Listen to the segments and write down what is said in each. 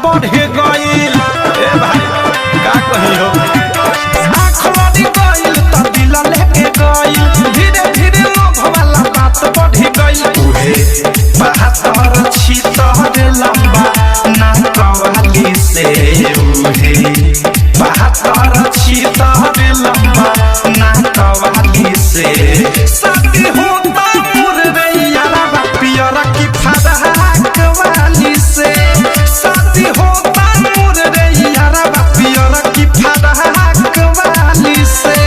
बढ़ गइल। ए भाई का कहियो आँख लड़ी गइल त दिल लेके गइल। धीरे धीरे लोभ वाला बात बढ़ गइल। उहे बहत्तर छितर लंबा ना कवाली से उहे बहत्तर छितर लंबा ना कवाली से शादी होता मुरैया पियर की फराक वाली से शादी होता मुरैया पियर की फराक वाली से।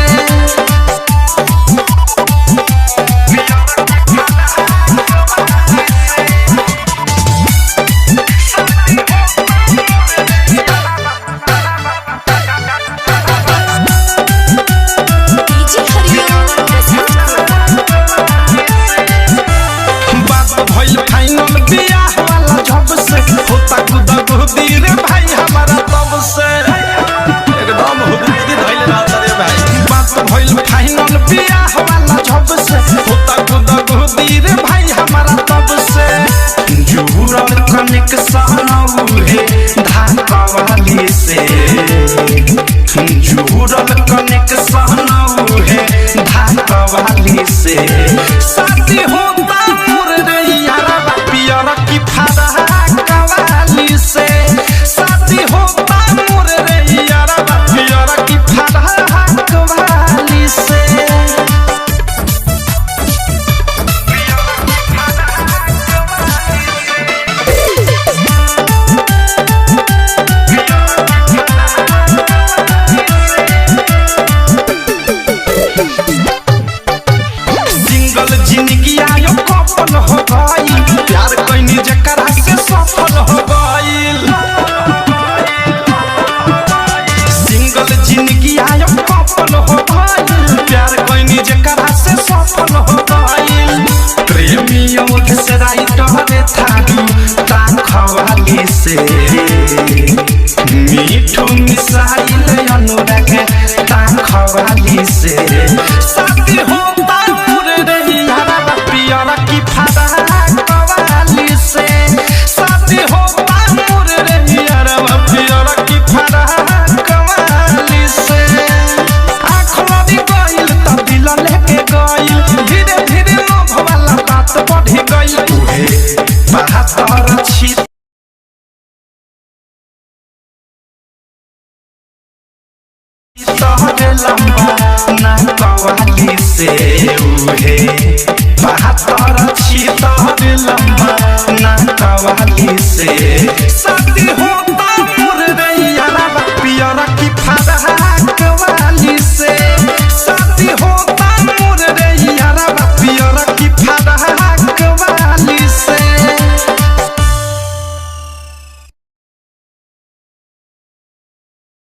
फाइनल बियाह वाला जब से होता गुदगुदी रे भाई हमारा तब से एकदम हुदुदी धइले रहता रे भाई। बात भइल फाइनल बियाह वाला जब से होता गुदगुदी रे भाई हमारा तब से। जुरल कनेक्शन उहे धाका वाली से जुरल कनेक्शन उहे धाका वाली से शादी होता पियर की फराक वाली से शादी होता मुरैया पियर की फराक वाली से। सिंगल जिंदगी आयो कपल हो गई प्यार कइनी जकरा से सफल हो गइल। सिंगल जिंदगी आयो कपल हो गइल प्यार कइनी जकरा से सफल हो गइल। प्रेमियों से राइटर थारू ताखवाली से मीठू मिसाइल अनुराग ताखवाली से शादी होता पियर की फराक वाली से शादी होता मुरैया पियर की फराक वाली से। आँख लड़ी गइल त दिल लेके गइल। धीरे धीरे लोभ वाला बात बढ़ गइल। उहे बहत्तर छितर लंबा ना कवाली से उहे बहत्तर छितर लंबा ना कवाली से शादी होता मुरैया पियर की फराक